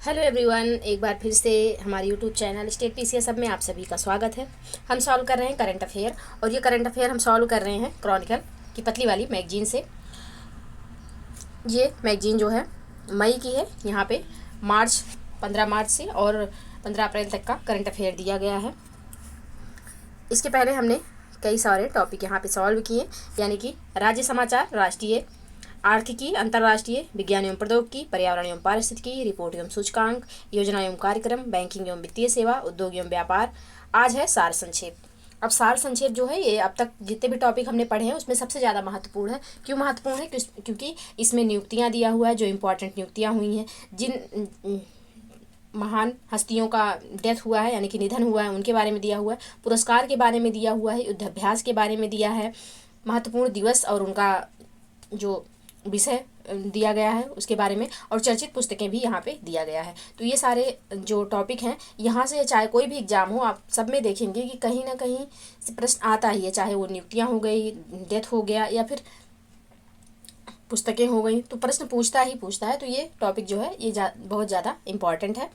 Hello everyone, एक बार फिर से हमारे यूट्यूब चैनल स्टेट पीसीएस सब में आप सभी का स्वागत है। हम सॉल्व कर रहे हैं करंट अफेयर, और ये करंट अफेयर हम सॉल्व कर रहे हैं क्रॉनिकल की पतली वाली मैगजीन से। ये मैगजीन जो है मई की है। यहाँ पे 15 मार्च से और 15 अप्रैल तक का करंट अफेयर दिया गया है। इसके पहले हमने कई सारे टॉपिक यहाँ पे सॉल्व किए, यानी कि राज्य समाचार, राष्ट्रीय आर्थिकी, अंतर्राष्ट्रीय, विज्ञान एवं प्रौद्योगिकी, पर्यावरण एवं पारिस्थितिकी, रिपोर्ट एवं सूचकांक, योजना एवं कार्यक्रम, बैंकिंग एवं वित्तीय सेवा, उद्योग एवं व्यापार। आज है सार संक्षेप। अब सार संक्षेप जो है ये अब तक जितने भी टॉपिक हमने पढ़े हैं उसमें सबसे ज़्यादा महत्वपूर्ण है। क्यों महत्वपूर्ण है? क्योंकि इसमें नियुक्तियाँ दिया हुआ है, जो इम्पोर्टेंट नियुक्तियाँ हुई हैं, जिन महान हस्तियों का डेथ हुआ है यानी कि निधन हुआ है उनके बारे में दिया हुआ है, पुरस्कार के बारे में दिया हुआ है, युद्धाभ्यास के बारे में दिया है, महत्वपूर्ण दिवस और उनका जो विषय दिया गया है उसके बारे में, और चर्चित पुस्तकें भी यहाँ पे दिया गया है। तो ये सारे जो टॉपिक हैं यहाँ से चाहे कोई भी एग्जाम हो आप सब में देखेंगे कि कहीं ना कहीं से प्रश्न आता ही है, चाहे वो नियुक्तियाँ हो गई, डेथ हो गया या फिर पुस्तकें हो गई, तो प्रश्न पूछता ही पूछता है। तो ये टॉपिक जो है ये बहुत ज़्यादा इम्पॉर्टेंट है।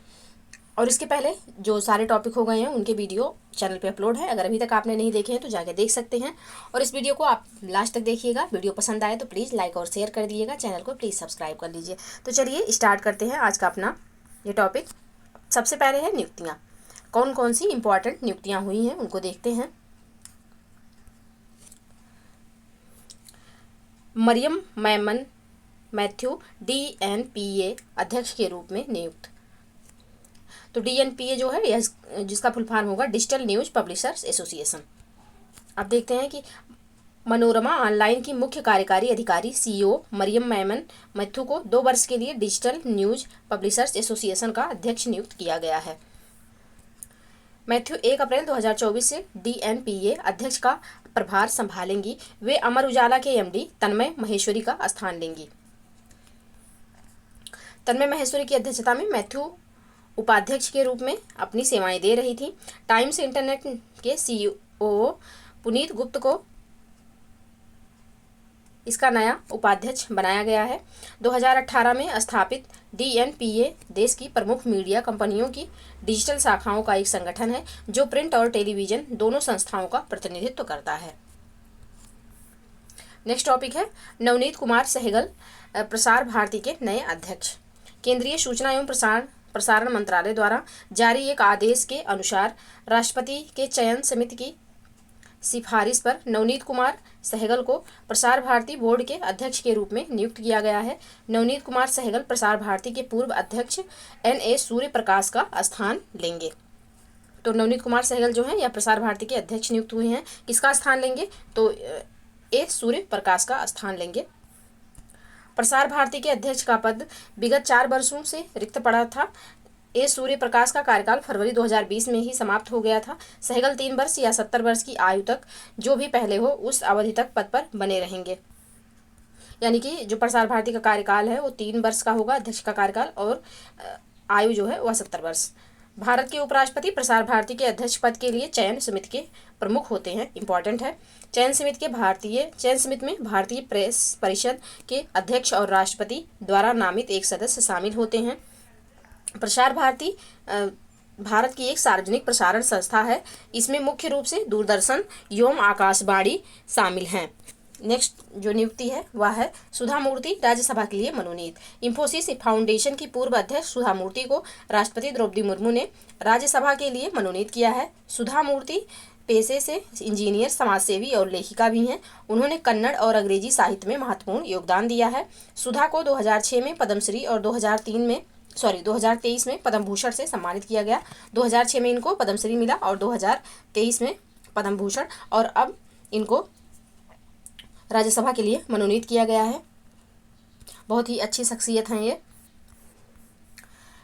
और इसके पहले जो सारे टॉपिक हो गए हैं उनके वीडियो चैनल पे अपलोड है, अगर अभी तक आपने नहीं देखे हैं तो जाके देख सकते हैं। और इस वीडियो को आप लास्ट तक देखिएगा। वीडियो पसंद आए तो प्लीज़ लाइक और शेयर कर दीजिएगा, चैनल को प्लीज़ सब्सक्राइब कर लीजिए। तो चलिए स्टार्ट करते हैं आज का अपना ये टॉपिक। सबसे पहले है नियुक्तियाँ। कौन कौन सी इंपॉर्टेंट नियुक्तियाँ हुई हैं उनको देखते हैं। मरियम मैमन मैथ्यू DNPA अध्यक्ष के रूप में नियुक्त। तो DNPA जो है यह जिसका फुल फॉर्म होगा डिजिटल न्यूज पब्लिशर्स एसोसिएशन। अब देखते हैं कि मनोरमा ऑनलाइन की मुख्य कार्यकारी अधिकारी CEO मरियम मैमन मैथ्यू को 2 वर्ष के लिए डिजिटल न्यूज पब्लिशर्स एसोसिएशन का अध्यक्ष नियुक्त किया गया है। मैथ्यू 1 अप्रैल 2024 से DNPA अध्यक्ष का प्रभार संभालेंगी। वे अमर उजाला के MD तन्मय महेश्वरी का स्थान लेंगी। तन्मय महेश्वरी की अध्यक्षता में मैथ्यू उपाध्यक्ष के रूप में अपनी सेवाएं दे रही थी। टाइम्स इंटरनेट के CEO पुनीत गुप्त को इसका नया उपाध्यक्ष बनाया गया है। 2018 में स्थापित DNPA देश की प्रमुख मीडिया कंपनियों की डिजिटल शाखाओं का एक संगठन है जो प्रिंट और टेलीविजन दोनों संस्थाओं का प्रतिनिधित्व करता है। नेक्स्ट टॉपिक है नवनीत कुमार सहगल प्रसार भारती के नए अध्यक्ष। केंद्रीय सूचना एवं प्रसारण मंत्रालय द्वारा जारी एक आदेश के अनुसार राष्ट्रपति के चयन समिति की सिफारिश पर नवनीत कुमार सहगल को प्रसार भारती बोर्ड के अध्यक्ष के रूप में नियुक्त किया गया है। नवनीत कुमार सहगल प्रसार भारती के पूर्व अध्यक्ष NA सूर्य प्रकाश का स्थान लेंगे। तो नवनीत कुमार सहगल जो हैं यह प्रसार भारती के अध्यक्ष नियुक्त हुए हैं। किसका स्थान लेंगे? तो A सूर्य प्रकाश का स्थान लेंगे। प्रसार भारती के अध्यक्ष का पद विगत 4 वर्षों से रिक्त पड़ा था। A सूर्य प्रकाश का कार्यकाल फरवरी 2020 में ही समाप्त हो गया था। सहगल 3 वर्ष या 70 वर्ष की आयु तक, जो भी पहले हो, उस अवधि तक पद पर बने रहेंगे। यानी कि जो प्रसार भारती का कार्यकाल है वो 3 वर्ष का होगा अध्यक्ष का कार्यकाल, और आयु जो है वह 70 वर्ष। भारत के उपराष्ट्रपति प्रसार भारती के अध्यक्ष पद के लिए चयन समिति के प्रमुख होते हैं। इंपॉर्टेंट है। चयन समिति में भारतीय प्रेस परिषद के अध्यक्ष और राष्ट्रपति द्वारा नामित एक सदस्य शामिल होते हैं। प्रसार भारती भारत की एक सार्वजनिक प्रसारण संस्था है। इसमें मुख्य रूप से दूरदर्शन एवं आकाशवाणी शामिल हैं। नेक्स्ट जो नियुक्ति है वह है सुधा मूर्ति राज्यसभा के लिए मनोनीत। इंफोसिस फाउंडेशन की पूर्व अध्यक्ष सुधा मूर्ति को राष्ट्रपति द्रौपदी मुर्मू ने राज्यसभा के लिए मनोनीत किया है। सुधा मूर्ति पेशे से इंजीनियर, समाजसेवी और लेखिका भी हैं। उन्होंने कन्नड़ और अंग्रेजी साहित्य में महत्वपूर्ण योगदान दिया है। सुधा को 2006 में पद्मश्री और 2023 में पद्म भूषण से सम्मानित किया गया। 2006 में इनको पद्मश्री मिला और 2023 में पद्म भूषण, और अब इनको राज्यसभा के लिए मनोनीत किया गया है। बहुत ही अच्छी शख्सियत हैं ये।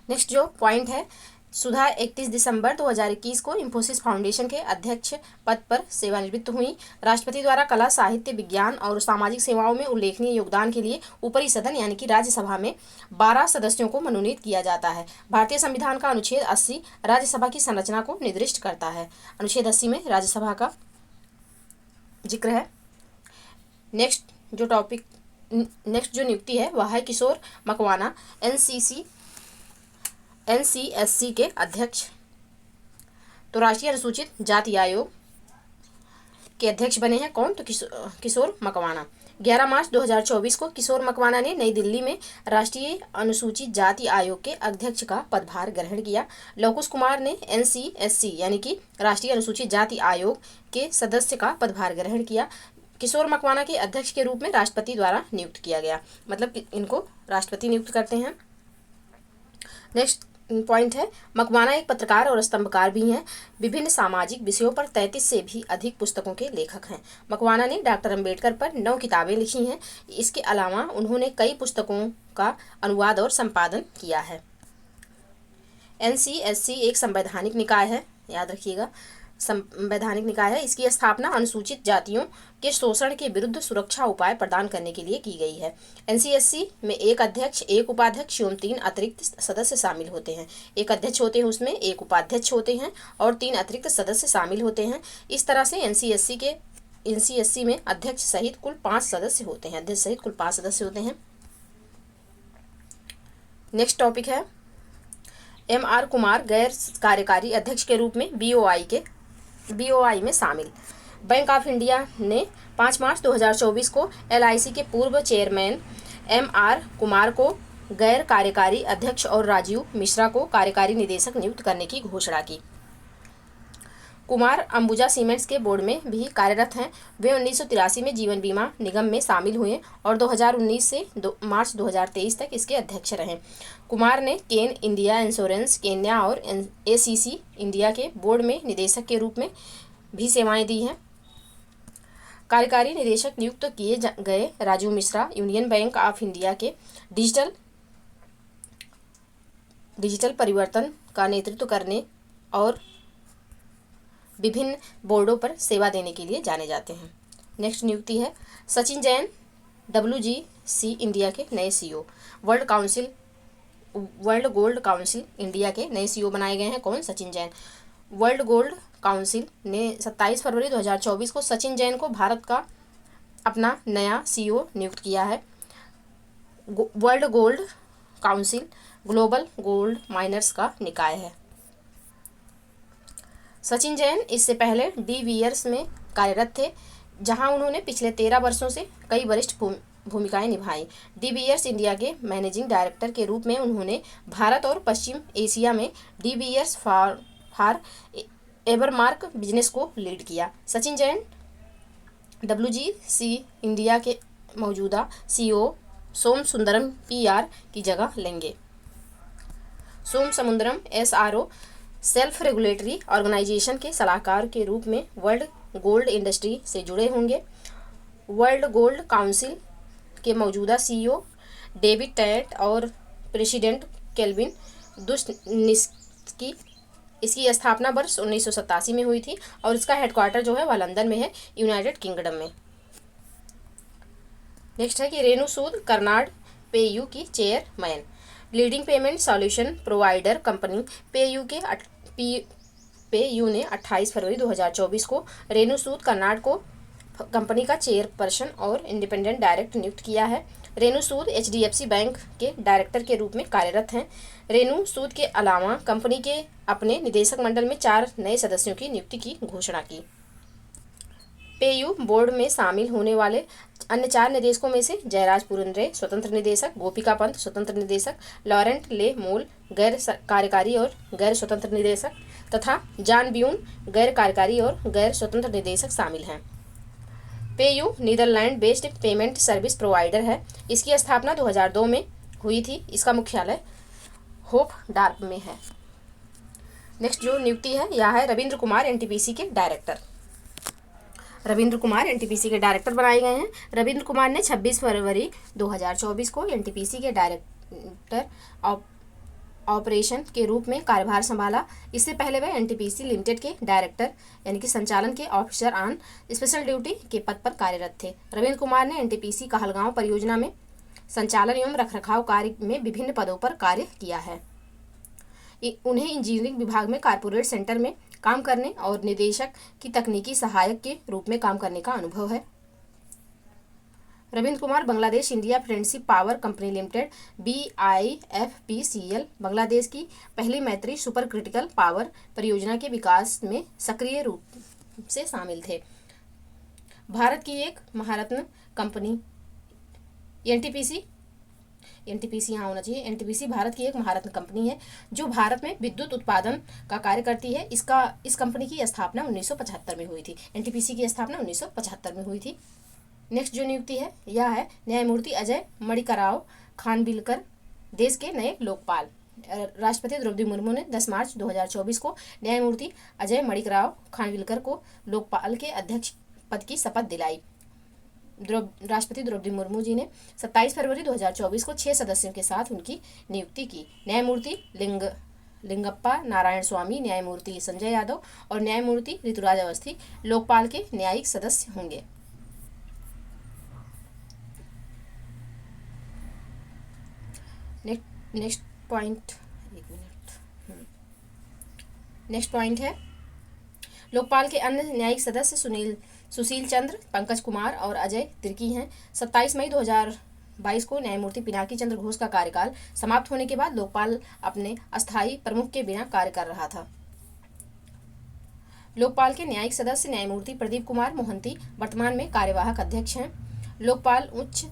नेक्स्ट जो पॉइंट है, सुधा 31 दिसंबर 2021 को इंफोसिस फाउंडेशन के अध्यक्ष पद पर सेवानिवृत्त हुई। राष्ट्रपति द्वारा कला, साहित्य, विज्ञान और सामाजिक सेवाओं में उल्लेखनीय योगदान के लिए ऊपरी सदन यानी कि राज्यसभा में 12 सदस्यों को मनोनीत किया जाता है। भारतीय संविधान का अनुच्छेद 80 राज्यसभा की संरचना को निर्दिष्ट करता है। अनुच्छेद 80 में राज्यसभा का जिक्र है। नेक्स्ट जो नियुक्ति है वह है किशोर मकवाना NCSC के अध्यक्ष। तो राष्ट्रीय अनुसूचित जाति आयोग के अध्यक्ष बने हैं कौन? तो किशोर मकवाना। 11 मार्च 2024 को किशोर मकवाना ने नई दिल्ली में राष्ट्रीय अनुसूचित जाति आयोग के अध्यक्ष का पदभार ग्रहण किया। लव कुश कुमार ने NCSC यानी कि राष्ट्रीय अनुसूचित जाति आयोग के सदस्य का पदभार ग्रहण किया। किशोर मकवाना के अध्यक्ष के रूप में राष्ट्रपति द्वारा नियुक्त किया गया, मतलब कि इनको राष्ट्रपति नियुक्त करते हैं। नेक्स्ट पॉइंट है, मकवाना एक पत्रकार और स्तंभकार भी हैं। विभिन्न सामाजिक विषयों पर 33 से भी अधिक पुस्तकों के लेखक हैं। मकवाना ने डॉक्टर अंबेडकर पर 9 किताबें लिखी हैं। इसके अलावा उन्होंने कई पुस्तकों का अनुवाद और संपादन किया है। NCSC एक संवैधानिक निकाय है, याद रखिएगा, संवैधानिक निकाय है। इसकी स्थापना अनुसूचित जातियों के शोषण के विरुद्ध सुरक्षा उपाय प्रदान करने के लिए की गई है। NCSC में एक अध्यक्ष, एक उपाध्यक्ष एवं 3 अतिरिक्त सदस्य शामिल होते हैं। एक अध्यक्ष होते हैं, उसमें एक उपाध्यक्ष होते हैं और 3 अतिरिक्त सदस्य शामिल होते हैं। इस तरह से NCSC में अध्यक्ष सहित कुल 5 सदस्य होते हैं। अध्यक्ष सहित कुल 5 सदस्य होते हैं। नेक्स्ट टॉपिक है, MR कुमार गैर कार्यकारी अध्यक्ष के रूप में BOI में शामिल। बैंक ऑफ इंडिया ने 5 मार्च 2024 को LIC के पूर्व चेयरमैन MR कुमार को गैर कार्यकारी अध्यक्ष और राजीव मिश्रा को कार्यकारी निदेशक नियुक्त करने की घोषणा की। कुमार अंबुजा सीमेंट्स के बोर्ड में भी कार्यरत हैं। वे 1983 में जीवन बीमा निगम में शामिल हुए और 2019 से मार्च 2023 तक इसके अध्यक्ष रहे। कुमार ने केन इंडिया इंश्योरेंस केन्या और ACC इंडिया के बोर्ड में निदेशक के रूप में भी सेवाएं दी हैं। कार्यकारी निदेशक नियुक्त किए गए Rajiv Mishra Union Bank of India के डिजिटल परिवर्तन का नेतृत्व करने और विभिन्न बोर्डों पर सेवा देने के लिए जाने जाते हैं। नेक्स्ट नियुक्ति है, सचिन जैन WGC इंडिया के नए CEO। World Gold council India के नए CEO बनाए गए हैं कौन? Sachin Jain. World Gold council ने 27 फरवरी 2024 को सचिन जैन को भारत का अपना नया CEO नियुक्त किया है। World Gold Council global gold miners का निकाय है। सचिन जैन इससे पहले डी विलियर्स में कार्यरत थे, जहां उन्होंने पिछले 13 वर्षों से कई वरिष्ठ भूमिकाएं निभाई। डी विलियर्स इंडिया के मैनेजिंग डायरेक्टर के रूप में उन्होंने भारत और पश्चिम एशिया में डी विलियर्स फॉर एवरमार्क बिजनेस को लीड किया। सचिन जैन WGC इंडिया के मौजूदा CEO सोम सुंदरम PR की जगह लेंगे। Som Sundaram SRO self regulatory organisation के सलाहकार के रूप में वर्ल्ड गोल्ड इंडस्ट्री से जुड़े होंगे। वर्ल्ड गोल्ड काउंसिल के मौजूदा CEO डेविड टैट और प्रेसिडेंट केल्विन दुस्निस्की। इसकी स्थापना वर्ष 1987 में हुई थी और इसका हेडक्वार्टर जो है वह लंदन में है, यूनाइटेड किंगडम में। नेक्स्ट है कि रेणु सूद कर्नाड पेयू की chairman. Leading payment solution provider company PayU ने 28 फरवरी 2024 को रेणु सूद कर्नाड को कंपनी का चेयरपर्सन और इंडिपेंडेंट डायरेक्टर नियुक्त किया है। रेणु सूद HDFC बैंक के डायरेक्टर के रूप में कार्यरत हैं। रेणु सूद के अलावा कंपनी के अपने निदेशक मंडल में 4 नए सदस्यों की नियुक्ति की घोषणा की। पेयू बोर्ड में शामिल होने वाले अन्य 4 निदेशकों में से जयराज पुरंदरे स्वतंत्र निदेशक, गोपिका पंत स्वतंत्र निदेशक, लॉरेंट ले मोल गैर कार्यकारी और गैर स्वतंत्र निदेशक तथा जॉन ब्यून गैर कार्यकारी और गैर स्वतंत्र निदेशक शामिल हैं। PayU Netherland based payment service provider है। इसकी स्थापना 2002 में हुई थी। इसका मुख्यालय होपडार्प में है। नेक्स्ट जो नियुक्ति है यह है रविंद्र कुमार NTPC के डायरेक्टर। रविंद्र कुमार NTPC के डायरेक्टर बनाए गए हैं। रविंद्र कुमार ने 26 फरवरी 2024 को NTPC के डायरेक्टर ऑपरेशन के रूप में कार्यभार संभाला। इससे पहले वह NTPC लिमिटेड के डायरेक्टर यानी कि संचालन के ऑफिसर ऑन स्पेशल ड्यूटी के पद पर कार्यरत थे। रविंद्र कुमार ने NTPC कहलगांव परियोजना में संचालन एवं रखरखाव कार्य में विभिन्न पदों पर कार्य किया है। उन्हें इंजीनियरिंग विभाग में कारपोरेट सेंटर में काम करने और निदेशक की तकनीकी सहायक के रूप में काम करने का अनुभव है। Ravindra Kumar Bangladesh India friendship power company limited BIFPCL Bangladesh की पहली मैत्री सुपर क्रिटिकल पावर परियोजना के विकास में सक्रिय रूप से शामिल थे। भारत की एक महारत्न कंपनी एनटीपीसी यहाँ होना चाहिए। एनटीपीसी भारत की एक महारत्न कंपनी है जो भारत में विद्युत उत्पादन का कार्य करती है। इस कंपनी की स्थापना 1975 में हुई थी। एनटीपीसी की स्थापना 1975 में हुई थी। नेक्स्ट जो नियुक्ति है यह है न्यायमूर्ति अजय मणिकराव खानविलकर, देश के नए लोकपाल। राष्ट्रपति द्रौपदी मुर्मू ने 10 मार्च 2024 को न्यायमूर्ति अजय मणिकराव खानविलकर को लोकपाल के अध्यक्ष पद की शपथ दिलाई। राष्ट्रपति द्रौपदी मुर्मू जी ने 27 फरवरी 2024 को 6 सदस्यों के साथ उनकी नियुक्ति की। न्यायमूर्ति लिंगप्पा नारायण स्वामी, न्यायमूर्ति संजय यादव और न्यायमूर्ति ऋतुराज अवस्थी लोकपाल के न्यायिक सदस्य होंगे। नेक्स्ट पॉइंट है लोकपाल के अन्य न्यायिक सदस्य सुशील चंद्र, पंकज कुमार और अजय तिर्की हैं। 27 मई 2022 को न्यायमूर्ति पिनाकी चंद्र घोष का कार्यकाल समाप्त होने के बाद लोकपाल अपने अस्थायी प्रमुख के बिना कार्य कर रहा था। लोकपाल के न्यायिक सदस्य न्यायमूर्ति प्रदीप कुमार मोहंती वर्तमान में कार्यवाहक अध्यक्ष हैं। लोकपाल उच्च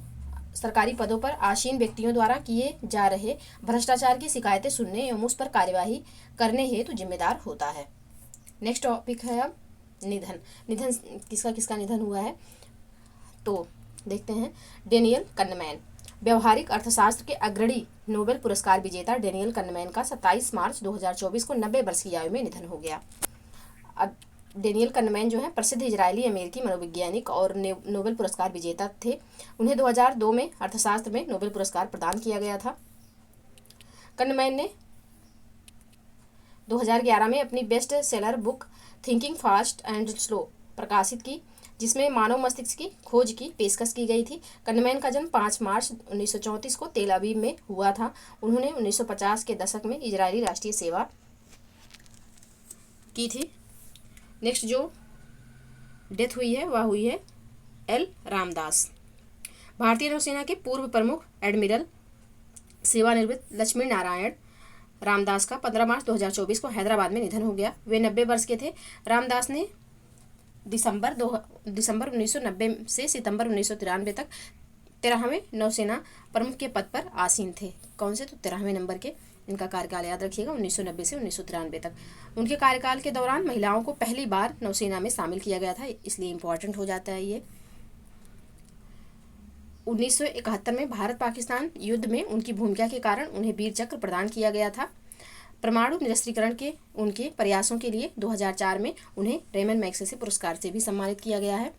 सरकारी पदों पर आसीन व्यक्तियों द्वारा किए जा रहे भ्रष्टाचार की शिकायतें सुनने एवं उस पर कार्यवाही करने हेतु जिम्मेदार होता है। नेक्स्ट टॉपिक है अब निधन किसका निधन हुआ है तो देखते हैं। डेनियल कन्नमैन, व्यवहारिक अर्थशास्त्र के अग्रणी नोबेल पुरस्कार विजेता डेनियल कन्नमैन का 27 मार्च 2024 को 90 वर्ष की आयु में निधन हो गया। अब डेनियल कन्नमैन जो है प्रसिद्ध इजरायली अमेरिकी मनोवैज्ञानिक और नोबेल पुरस्कार विजेता थे। उन्हें 2002 में अर्थशास्त्र में नोबेल पुरस्कार प्रदान किया गया था। कन्नमैन ने 2011 में अपनी best seller book thinking fast and slow प्रकाशित की, जिसमें मानव मस्तिष्क की खोज की पेशकश की गई थी। कन्नमैन का जन्म 5 मार्च 1934 को तेल अवीव में हुआ था। उन्होंने 1950 के दशक में इजरायली राष्ट्रीय सेवा की थी। नेक्स्ट जो डेथ हुई है वह हुई है एल रामदास, भारतीय नौसेना के पूर्व प्रमुख एडमिरल सेवानिवृत्त लक्ष्मी नारायण रामदास का 15 मार्च 2024 को हैदराबाद में निधन हो गया। वे 90 वर्ष के थे। रामदास ने दिसंबर 1990 से सितंबर 1993 तक 13वें नौसेना प्रमुख के पद पर आसीन थे। कौन से तो 13वें नंबर के इनका कार्यकाल याद रखिएगा, 1990 से 1993 तक। उनके कार्यकाल के दौरान महिलाओं को पहली बार नौसेना में शामिल किया गया था, इसलिए इम्पोर्टेंट हो जाता है ये। 1971 में भारत पाकिस्तान युद्ध में उनकी भूमिका के कारण उन्हें वीर चक्र प्रदान किया गया था। परमाणु निरस्त्रीकरण के उनके प्रयासों के लिए 2004 में उन्हें रेमन मैग्सेसे पुरस्कार से भी सम्मानित किया गया है।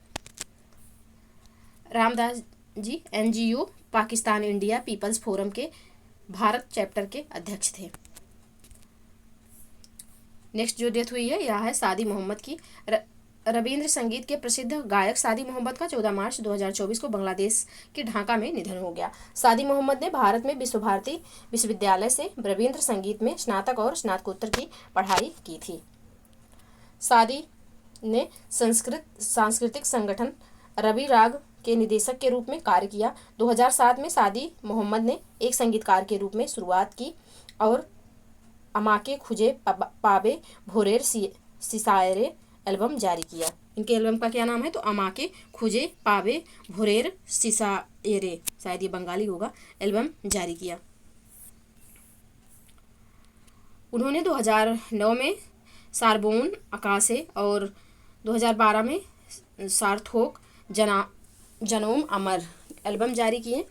Ramdas ji NGO Pakistan India people's forum के भारत चैप्टर के अध्यक्ष थे। नेक्स्ट जो डेथ हुई है यह है सादी मोहम्मद की। रविंद्र संगीत के प्रसिद्ध गायक सादी मोहम्मद का 14 मार्च 2024 को बांग्लादेश के ढाका में निधन हो गया। सादी मोहम्मद ने भारत में विश्व भारती विश्वविद्यालय से रविंद्र संगीत में स्नातक और स्नातकोत्तर की पढ़ाई की थी। सादी ने सांस्कृतिक संगठन रवि राग के निदेशक के रूप में कार्य किया। 2007 में सादी मोहम्मद ने एक संगीतकार के रूप में शुरुआत की और अमाके खुजे पाबे भोरेर सिसायरे एल्बम जारी किया। इनके एल्बम का क्या नाम है तो अमाके खुजे पाबे भोरेर सिसायरे, शायद ये बंगाली होगा, एल्बम जारी किया। उन्होंने 2009 में सारबोन अकासे और 2012 में सार्थोक जनोम अमर एल्बम जारी किए।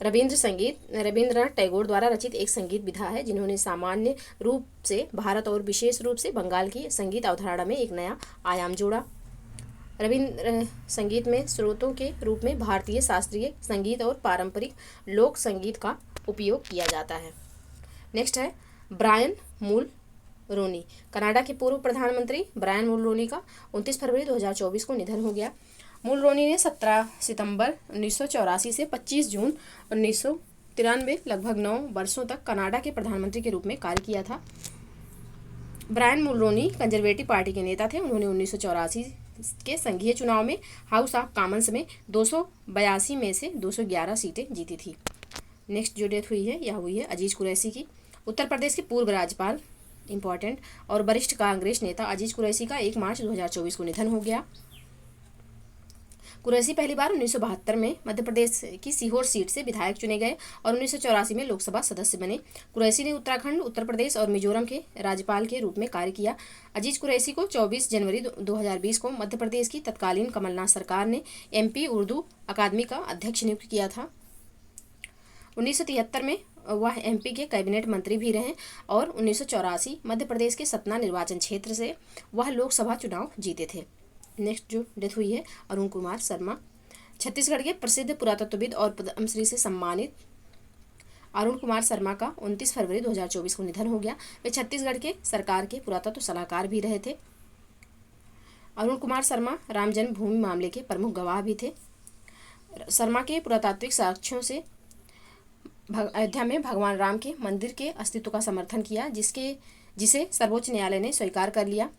रविंद्रनाथ टैगोर द्वारा रचित एक संगीत विधा है, जिन्होंने सामान्य रूप से भारत और विशेष रूप से बंगाल की संगीत अवधारणा में एक नया आयाम जोड़ा। रविंद्र संगीत में स्रोतों के रूप में भारतीय शास्त्रीय संगीत और पारंपरिक लोक संगीत का उपयोग किया जाता है। नेक्स्ट है ब्रायन मुलरोनी, कनाडा के पूर्व प्रधानमंत्री ब्रायन मुलरोनी का 29 फरवरी 2024 को निधन हो गया। मुलरोनी ने 17 सितंबर 1984 से 25 जून 1993 लगभग 9 वर्षों तक कनाडा के प्रधानमंत्री के रूप में कार्य किया था। ब्रायन मुलरोनी कंजर्वेटिव पार्टी के नेता थे। उन्होंने 1984 के संघीय चुनाव में हाउस ऑफ कॉमन्स में 282 में से 211 सीटें जीती थी। नेक्स्ट जो डेथ हुई है यह हुई है अजीज कुरैशी की। उत्तर प्रदेश के पूर्व राज्यपाल इम्पॉर्टेंट और वरिष्ठ कांग्रेस नेता अजीज कुरैशी का 1 मार्च 2024 को निधन हो गया। कुरैशी पहली बार 1972 में मध्य प्रदेश की सीहोर सीट से विधायक चुने गए और 1984 में लोकसभा सदस्य बने। कुरैशी ने उत्तराखंड, उत्तर प्रदेश और मिजोरम के राज्यपाल के रूप में कार्य किया। अजीज कुरैशी को 24 जनवरी 2020 को मध्य प्रदेश की तत्कालीन कमलनाथ सरकार ने MP उर्दू अकादमी का अध्यक्ष नियुक्त किया था। 1973 में वह MP के कैबिनेट मंत्री भी रहे और 1984 मध्य प्रदेश के सतना निर्वाचन क्षेत्र से वह लोकसभा चुनाव जीते थे। नेक्स्ट जो डेथ हुई है अरुण कुमार शर्मा। छत्तीसगढ़ के प्रसिद्ध पुरातत्वविद और पद्मश्री से सम्मानित अरुण कुमार शर्मा का 29 फरवरी 2024 को निधन हो गया। वे छत्तीसगढ़ के सरकार के पुरातत्व सलाहकार भी रहे थे। अरुण कुमार शर्मा राम जन्मभूमि मामले के प्रमुख गवाह भी थे। शर्मा के पुरातात्विक साक्ष्यों से अयोध्या में भगवान राम के मंदिर के अस्तित्व का समर्थन किया, जिसे सर्वोच्च न्यायालय ने स्वीकार कर लिया।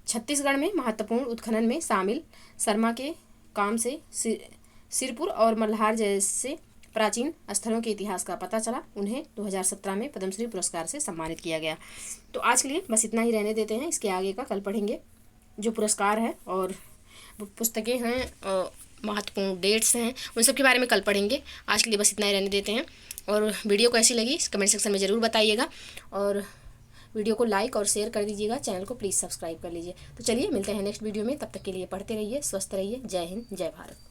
छत्तीसगढ़ में महत्वपूर्ण उत्खनन में शामिल शर्मा के काम से सिरपुर और मल्हार जैसे प्राचीन स्थलों के इतिहास का पता चला। उन्हें 2017 में पद्मश्री पुरस्कार से सम्मानित किया गया। तो आज के लिए बस इतना ही रहने देते हैं। इसके आगे का कल पढ़ेंगे। जो पुरस्कार है और पुस्तकें हैं, महत्वपूर्ण डेट्स हैं, उन सब के बारे में कल पढ़ेंगे। आज के लिए बस इतना ही रहने देते हैं। और वीडियो कैसी लगी कमेंट सेक्शन में ज़रूर बताइएगा और वीडियो को लाइक और शेयर कर दीजिएगा। चैनल को प्लीज़ सब्सक्राइब कर लीजिए। तो चलिए मिलते हैं नेक्स्ट वीडियो में। तब तक के लिए पढ़ते रहिए, स्वस्थ रहिए। जय हिंद, जय भारत।